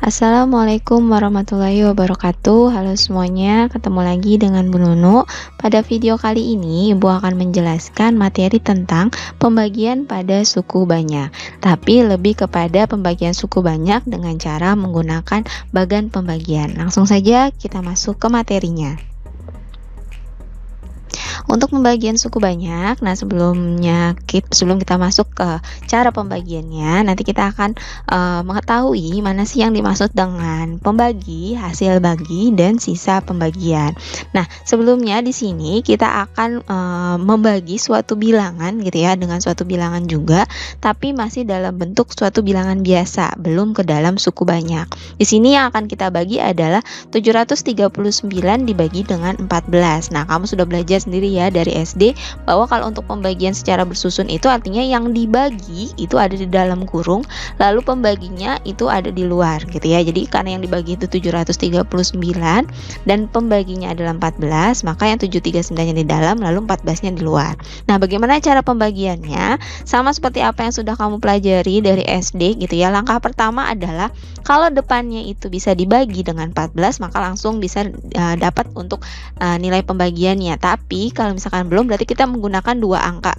Assalamualaikum warahmatullahi wabarakatuh. Halo semuanya, ketemu lagi dengan Bu Nunu. Pada video kali ini, Ibu akan menjelaskan materi tentang pembagian pada suku banyak. Tapi lebih kepada pembagian suku banyak dengan cara menggunakan bagan pembagian. Langsung saja kita masuk ke materinya. Untuk pembagian suku banyak, nah sebelum kita masuk ke cara pembagiannya, nanti kita akan mengetahui mana sih yang dimaksud dengan pembagi, hasil bagi, dan sisa pembagian. Nah, sebelumnya di sini kita akan membagi suatu bilangan gitu ya, dengan suatu bilangan juga, tapi masih dalam bentuk suatu bilangan biasa, belum ke dalam suku banyak. Di sini yang akan kita bagi adalah 739 dibagi dengan 14. Nah, kamu sudah belajar sendiri ya dari SD bahwa kalau untuk pembagian secara bersusun itu artinya yang dibagi itu ada di dalam kurung, lalu pembaginya itu ada di luar gitu ya. Jadi karena yang dibagi itu 739 dan pembaginya adalah 14, maka yang 739-nya di dalam lalu 14-nya di luar. Nah, bagaimana cara pembagiannya? Sama seperti apa yang sudah kamu pelajari dari SD gitu ya. Langkah pertama adalah kalau depannya itu bisa dibagi dengan 14, maka langsung bisa dapat untuk nilai pembagiannya. Tapi kalau misalkan belum, berarti kita menggunakan dua angka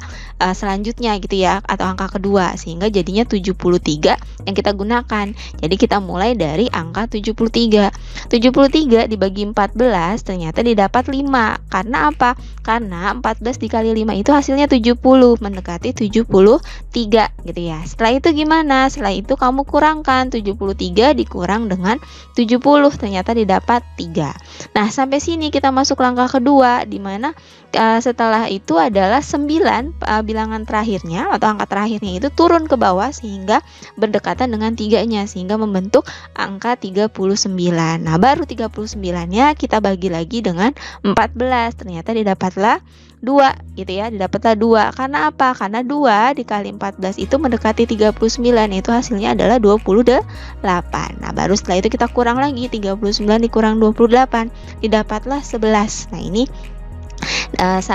selanjutnya gitu ya, atau angka kedua, sehingga jadinya 73 yang kita gunakan. Jadi kita mulai dari angka 73. 73 dibagi 14 ternyata didapat 5. Karena apa? Karena 14 dikali 5 itu hasilnya 70, mendekati 73 gitu ya. Setelah itu gimana? Setelah itu kamu kurangkan 73 dikurang dengan 70, ternyata didapat 3. Nah, sampai sini kita masuk langkah kedua, di mana setelah itu adalah 9 bilangan terakhirnya atau angka terakhirnya itu turun ke bawah sehingga berdekatan dengan 3-nya, sehingga membentuk angka 39. Nah, baru 39-nya kita bagi lagi dengan 14, ternyata didapatlah 2 gitu ya, didapatlah 2. Karena apa? Karena 2 dikali 14 itu mendekati 39, yaitu hasilnya adalah 28. Nah, baru setelah itu kita kurang lagi, 39 dikurang 28, didapatlah 11. Nah, ini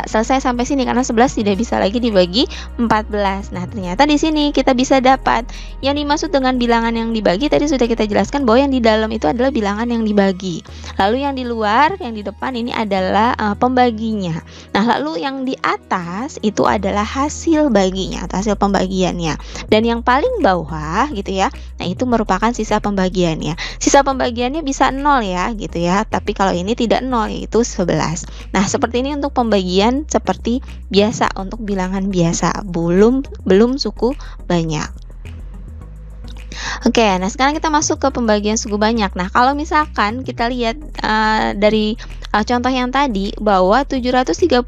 selesai sampai sini karena 11 tidak bisa lagi dibagi 14. Nah, ternyata di sini kita bisa dapat yang dimaksud dengan bilangan yang dibagi tadi sudah kita jelaskan bahwa yang di dalam itu adalah bilangan yang dibagi. Lalu yang di luar, yang di depan ini adalah pembaginya. Nah, lalu yang di atas itu adalah hasil baginya atau hasil pembagiannya. Dan yang paling bawah gitu ya, nah itu merupakan sisa pembagiannya. Sisa pembagiannya bisa 0 ya gitu ya, tapi kalau ini tidak 0 yaitu 11. Nah, seperti ini untuk pembagian seperti biasa untuk bilangan biasa, belum suku banyak. Oke, nah sekarang kita masuk ke pembagian suku banyak. Nah, kalau misalkan kita lihat dari contoh yang tadi bahwa 739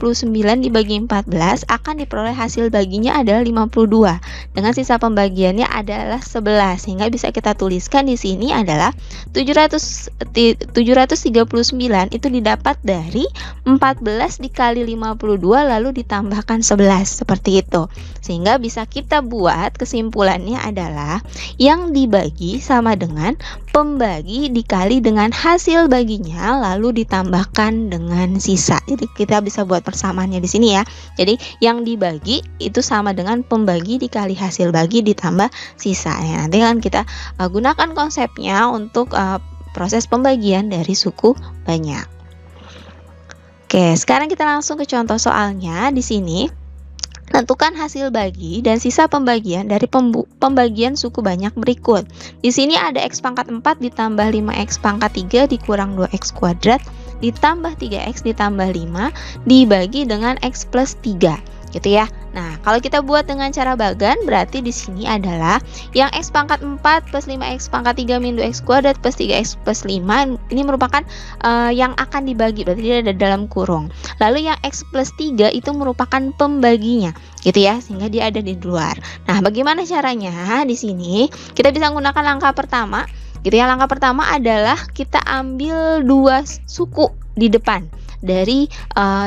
dibagi 14 akan diperoleh hasil baginya adalah 52 dengan sisa pembagiannya adalah 11, sehingga bisa kita tuliskan di sini adalah 739 itu didapat dari 14 dikali 52 lalu ditambahkan 11 seperti itu. Sehingga bisa kita buat kesimpulannya adalah yang dibagi sama dengan pembagi dikali dengan hasil baginya lalu ditambahkan dengan sisa. Jadi kita bisa buat persamaannya di sini ya. Jadi yang dibagi itu sama dengan pembagi dikali hasil bagi ditambah sisa. Ya, nanti kan kita gunakan konsepnya untuk proses pembagian dari suku banyak. Oke, sekarang kita langsung ke contoh soalnya. Di sini tentukan hasil bagi dan sisa pembagian dari pembagian suku banyak berikut. Di sini ada X pangkat 4 ditambah 5X pangkat 3 dikurang 2X kuadrat ditambah 3X ditambah 5 dibagi dengan X plus 3 gitu ya. Nah, kalau kita buat dengan cara bagan, berarti di sini adalah yang X pangkat 4 plus 5X pangkat 3 min 2X kuadrat plus 3X plus 5 ini merupakan yang akan dibagi, berarti dia ada dalam kurung. Lalu yang X plus 3 itu merupakan pembaginya gitu ya, sehingga dia ada di luar. Nah, bagaimana caranya? Di sini kita bisa menggunakan langkah pertama gitu ya. Langkah pertama adalah kita ambil 2 suku di depan dari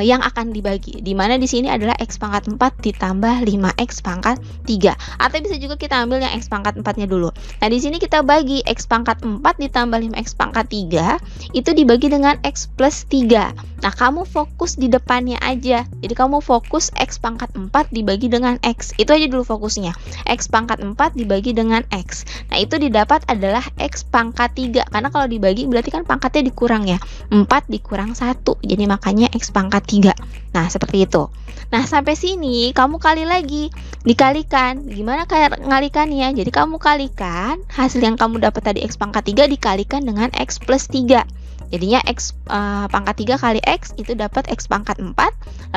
yang akan dibagi, di mana di sini adalah X pangkat 4 ditambah 5X pangkat 3. Atau bisa juga kita ambil yang X pangkat 4-nya dulu. Nah, di sini kita bagi X pangkat 4 ditambah 5X pangkat 3 itu dibagi dengan X plus 3. Nah, kamu fokus di depannya aja. Jadi kamu fokus X pangkat 4 dibagi dengan X. Itu aja dulu fokusnya. X pangkat 4 dibagi dengan X. Nah, itu didapat adalah X pangkat 3. Karena kalau dibagi berarti kan pangkatnya dikurang ya. 4 dikurang 1. Jadi makanya X pangkat 3. Nah, seperti itu. Nah, sampai sini kamu kali lagi. Dikalikan. Gimana kayak ngalikannya? Jadi kamu kalikan hasil yang kamu dapat tadi X pangkat 3 dikalikan dengan X plus 3. Jadinya X pangkat 3 kali X itu dapat X pangkat 4.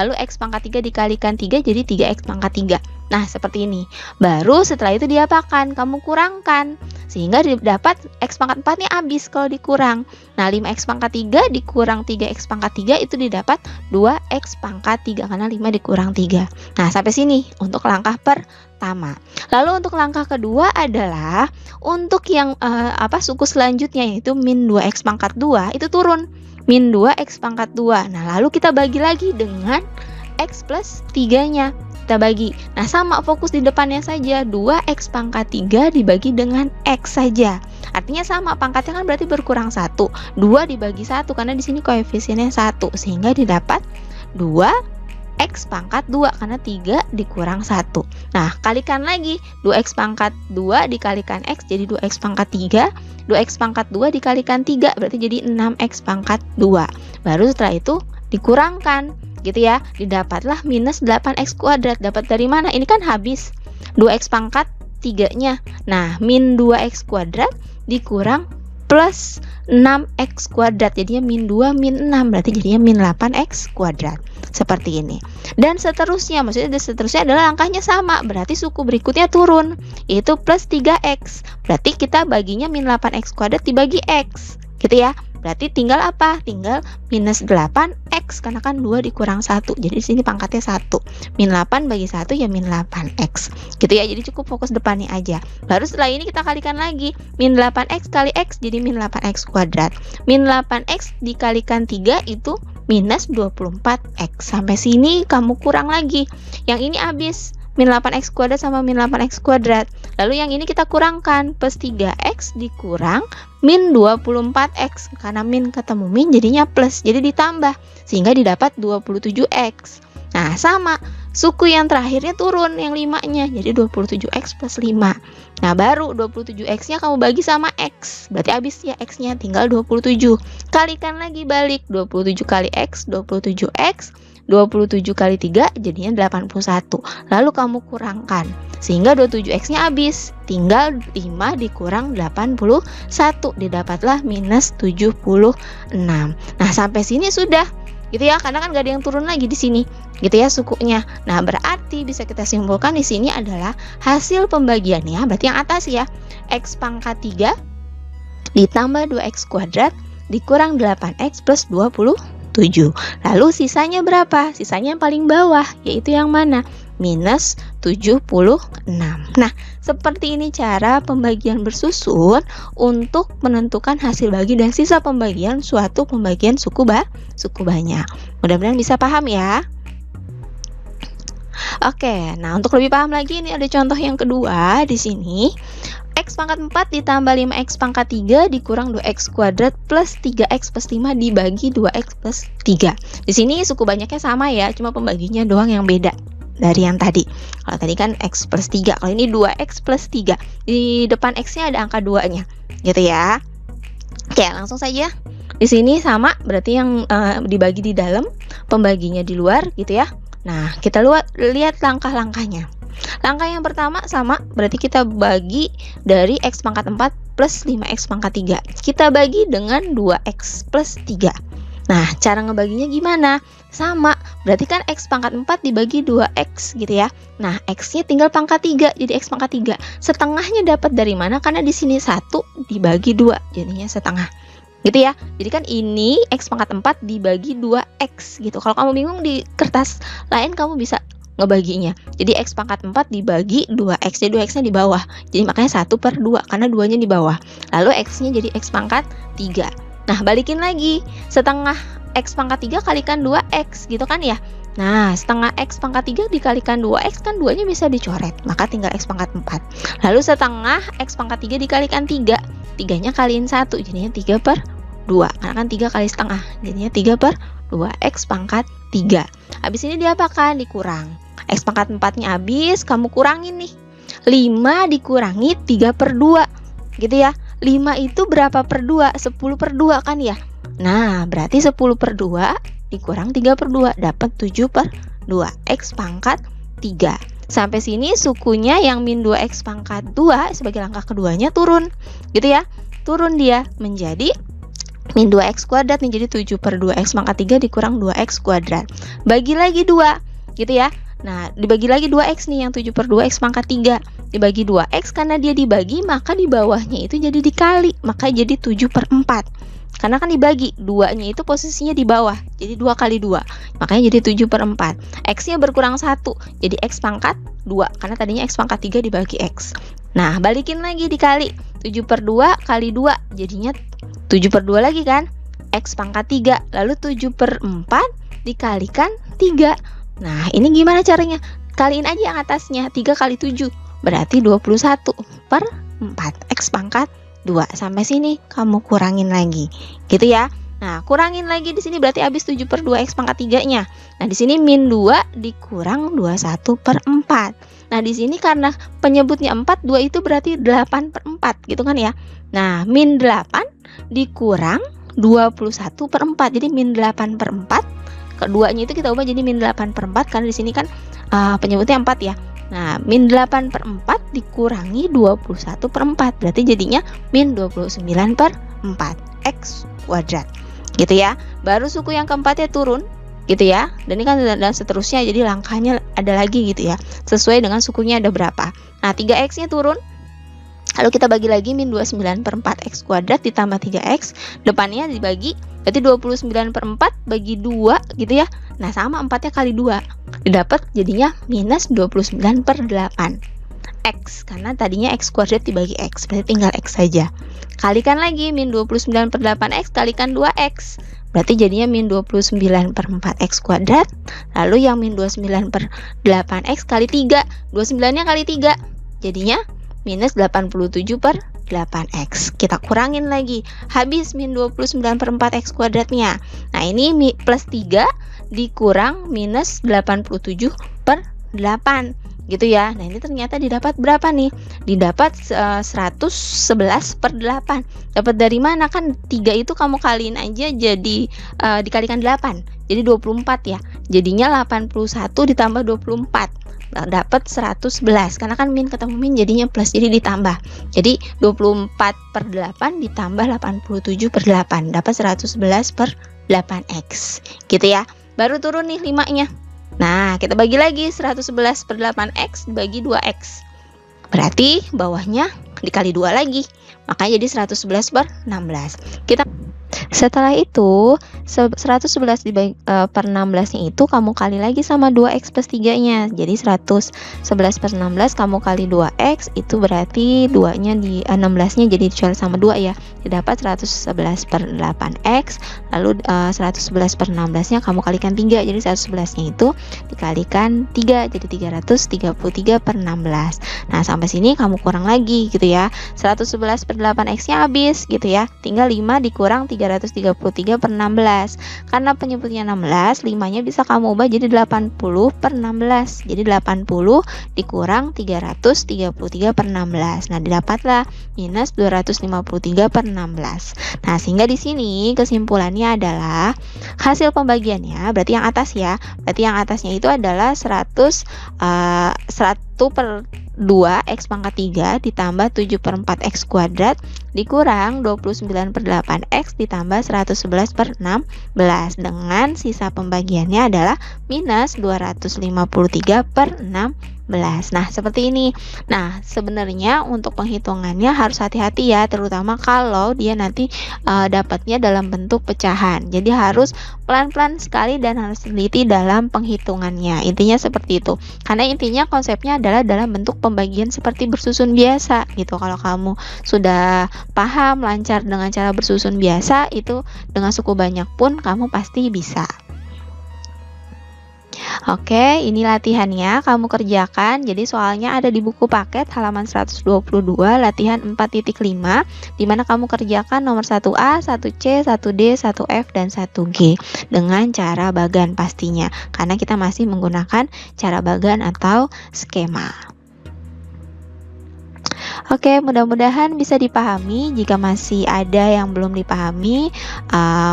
Lalu X pangkat 3 dikalikan 3 jadi 3X pangkat 3. Nah, seperti ini. Baru setelah itu diapakan? Kamu kurangkan. Sehingga dapat X pangkat 4 nya habis kalau dikurang. Nah, 5X pangkat 3 dikurang 3X pangkat 3 itu didapat 2X pangkat 3. Karena 5 dikurang 3. Nah, sampai sini untuk langkah pertama. Lalu untuk langkah kedua adalah untuk yang suku selanjutnya yaitu min 2X pangkat 2 itu turun. Min 2X pangkat 2. Nah, lalu kita bagi lagi dengan X plus 3-nya. Kita bagi. Nah, sama fokus di depannya saja. 2X pangkat 3 dibagi dengan X saja. Artinya sama, pangkatnya kan berarti berkurang 1. 2 dibagi 1 karena di sini koefisiennya 1 sehingga didapat 2X pangkat 2 karena 3 dikurang 1. Nah, kalikan lagi. 2X pangkat 2 dikalikan X jadi 2X pangkat 3. 2X pangkat 2 dikalikan 3 berarti jadi 6X pangkat 2. Baru setelah itu dikurangkan. Gitu ya, didapatlah minus 8X kuadrat. Dapat dari mana? Ini kan habis 2X pangkat 3-nya. Nah, min 2X kuadrat dikurang plus 6X kuadrat. Jadinya min 2 min 6. Berarti jadinya min 8X kuadrat. Seperti ini. Dan seterusnya, maksudnya seterusnya adalah angkanya sama. Berarti suku berikutnya turun. Yaitu plus 3X. Berarti kita baginya min 8X kuadrat dibagi X. Gitu ya. Berarti tinggal apa? Tinggal minus 8X karena kan 2 dikurang 1. Jadi di sini pangkatnya 1. Min 8 bagi 1 ya min 8X. Gitu ya. Jadi cukup fokus depannya aja. Baru setelah ini kita kalikan lagi. Min 8X kali X jadi min 8X kuadrat. Min 8X dikalikan 3 itu minus 24X. Sampai sini kamu kurang lagi. Yang ini habis. Min 8X kuadrat sama min 8X kuadrat. Lalu yang ini kita kurangkan. Plus 3X dikurang min 24X. Karena min ketemu min jadinya plus. Jadi ditambah. Sehingga didapat 27X. Nah, sama. Suku yang terakhirnya turun. Yang 5-nya. Jadi 27X plus 5. Nah, baru 27X-nya kamu bagi sama X. Berarti habis ya X-nya. Tinggal 27. Kalikan lagi balik. 27 kali X. 27X. 27 kali 3 jadinya 81. Lalu kamu kurangkan sehingga 27X-nya habis. Tinggal 5 dikurang 81. Didapatlah minus 76. Nah, sampai sini sudah. Gitu ya, karena kan gak ada yang turun lagi di sini. Gitu ya sukunya. Nah, berarti bisa kita simpulkan di sini adalah hasil pembagiannya. Berarti yang atas ya. X pangkat 3 ditambah 2X kuadrat dikurang 8X plus 27. Lalu sisanya berapa? Sisanya yang paling bawah, yaitu yang mana? Minus 76. Nah, seperti ini cara pembagian bersusun untuk menentukan hasil bagi dan sisa pembagian suatu pembagian suku banyak. Mudah-mudahan bisa paham ya. Oke, nah untuk lebih paham lagi ini ada contoh yang kedua di sini. X pangkat 4 ditambah 5X pangkat 3 dikurang 2X kuadrat plus 3X plus 5 dibagi 2X plus 3. Di sini suku banyaknya sama ya, cuma pembaginya doang yang beda dari yang tadi. Kalau tadi kan X plus 3, kalau ini 2X plus 3. Di depan X-nya ada angka 2-nya. Gitu ya. Oke, langsung saja. Di sini sama, berarti yang dibagi di dalam, pembaginya di luar gitu ya. Nah, kita lihat langkah-langkahnya. Langkah yang pertama sama, berarti kita bagi dari X pangkat 4 plus 5X pangkat 3. Kita bagi dengan 2X plus 3. Nah, cara ngebaginya gimana? Sama, berarti kan X pangkat 4 dibagi 2X gitu ya. Nah, X-nya tinggal pangkat 3, jadi X pangkat 3. Setengahnya dapat dari mana? Karena di sini 1 dibagi 2, jadinya setengah. Gitu ya. Jadi kan ini X pangkat 4 dibagi 2X gitu. Kalau kamu bingung di kertas lain kamu bisa ngebaginya. Jadi X pangkat 4 dibagi 2X. Jadi 2X-nya di bawah. Jadi makanya 1/2 karena 2-nya di bawah. Lalu X-nya jadi X pangkat 3. Nah, balikin lagi. Setengah X pangkat 3 kalikan 2X gitu kan ya. Nah, setengah X pangkat 3 dikalikan 2X kan 2-nya bisa dicoret. Maka tinggal X pangkat 4. Lalu setengah X pangkat 3 dikalikan 3. 3-nya kaliin 1. Jadinya 3/2. Karena kan 3 kali setengah. Jadinya 3/2. 2x pangkat 3. Habis ini diapakan? Dikurang. X pangkat 4-nya habis, kamu kurangin nih. 5 dikurangi 3/2, gitu ya. 5 itu berapa per 2? 10 per 2 kan ya. Nah, berarti 10 per 2 dikurang 3 per 2, dapat 7 per 2, X pangkat 3. Sampai sini sukunya yang min 2x pangkat 2 sebagai langkah keduanya turun, gitu ya. Turun dia menjadi min 2x kuadrat nih, jadi 7 per 2x pangkat 3 dikurang 2x kuadrat. Bagi lagi 2, gitu ya. Nah, dibagi lagi 2x nih, yang 7 per 2x pangkat 3. Dibagi 2x, karena dia dibagi, maka di bawahnya itu jadi dikali, maka jadi 7 per 4. Karena kan dibagi, 2-nya itu posisinya di bawah, jadi 2 kali 2. Makanya jadi 7 per 4. X-nya berkurang 1, jadi X pangkat 2. Karena tadinya X pangkat 3 dibagi X. Nah, balikin lagi dikali. 7 per 2 kali 2, jadinya 7 per 2 lagi kan? X pangkat 3. Lalu 7 per 4 dikalikan 3. Nah, ini gimana caranya? Kaliin aja yang atasnya, 3 kali 7. Berarti 21 per 4. X pangkat 2. Sampai sini kamu kurangin lagi, gitu ya. Nah, kurangin lagi di sini berarti habis 7 per 2 X pangkat 3-nya. Nah, di sini min 2 dikurang 21 per 4. Nah, di sini karena penyebutnya 4, 2 itu berarti 8 per 4, gitu kan ya. Nah, min 8 dikurang 21 per 4. Jadi min 8 per 4. Keduanya itu kita ubah jadi min 8 per 4 karena di sini kan penyebutnya 4 ya. Nah, min 8 per 4 dikurangi 21 per 4. Berarti jadinya min 29 per 4 X kuadrat, gitu ya. Baru suku yang keempatnya turun, gitu ya. Dan ini kan dan seterusnya, jadi langkahnya ada lagi gitu ya, sesuai dengan sukunya ada berapa. Nah, 3x-nya turun. Lalu kita bagi lagi min 29 per 4 X kuadrat ditambah 3x, depannya dibagi, berarti 29 per 4 bagi 2, gitu ya. Nah, sama 4-nya kali 2, didapat jadinya minus 29 per 8 X, karena tadinya X kuadrat dibagi X, berarti tinggal X saja. Kalikan lagi, min 29 per 8x kalikan 2x, berarti jadinya min 29 per 4x kuadrat. Lalu yang min 29 per 8x kali 3, 29-nya kali 3, jadinya minus 87 per 8x. Kita kurangin lagi, habis min 29 per 4x kuadratnya. Nah, ini plus 3 dikurang minus 87 per 8, gitu ya. Nah, ini ternyata didapat berapa nih? Didapat 111 per 8. Dapat dari mana? Kan 3 itu kamu kaliin aja jadi dikalikan 8, jadi 24 ya. Jadinya 81 ditambah 24. Dapat 111, karena kan min ketemu min jadinya plus, jadi ditambah. Jadi 24 per 8 ditambah 87 per 8, dapat 111 per 8x, gitu ya. Baru turun nih 5-nya. Nah, kita bagi lagi 111 per 8x dibagi 2x, berarti bawahnya dikali 2 lagi, makanya jadi 111 per 16. Setelah itu 111 dibagi, per 16-nya itu kamu kali lagi sama 2x plus 3-nya. Jadi 111 per 16 kamu kali 2x, itu berarti 2-nya di 16-nya jadi dicoret sama 2 ya. Didapat 111 per 8x. Lalu 111 per 16-nya kamu kalikan 3. Jadi 111-nya itu dikalikan 3, jadi 333 per 16. Nah, sampai sini kamu kurang lagi gitu ya. 111 per 8x-nya habis gitu ya. Tinggal 5 dikurang 333 per 16. Karena penyebutnya 16, 5-nya bisa kamu ubah jadi 80 per 16. Jadi 80 dikurang 333 per 16. Nah, didapatlah minus 253 per 16. Nah, sehingga di sini kesimpulannya adalah hasil pembagiannya, berarti yang atas ya. Berarti yang atasnya itu adalah 100 per 2 x pangkat 3 ditambah 7 per 4 x kuadrat dikurang 29 per 8 x ditambah 111 per 16, dengan sisa pembagiannya adalah minus 253 per 16. Nah, seperti ini. Nah, sebenarnya untuk penghitungannya harus hati-hati ya, terutama kalau dia nanti dapatnya dalam bentuk pecahan. Jadi harus pelan-pelan sekali dan harus teliti dalam penghitungannya. Intinya seperti itu. Karena intinya konsepnya adalah dalam bentuk pembagian seperti bersusun biasa gitu. Kalau kamu sudah paham lancar dengan cara bersusun biasa, itu dengan suku banyak pun kamu pasti bisa. Oke, ini latihannya kamu kerjakan. Jadi soalnya ada di buku paket halaman 122 latihan 4.5 di mana kamu kerjakan nomor 1A, 1C, 1D, 1F dan 1G dengan cara bagan pastinya. Karena kita masih menggunakan cara bagan atau skema. Oke, mudah-mudahan bisa dipahami. Jika masih ada yang belum dipahami,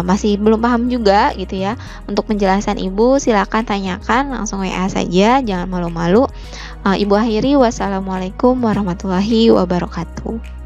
masih belum paham juga gitu ya, untuk penjelasan Ibu silakan tanyakan langsung WA saja, jangan malu-malu. Ibu akhiri, wassalamualaikum warahmatullahi wabarakatuh.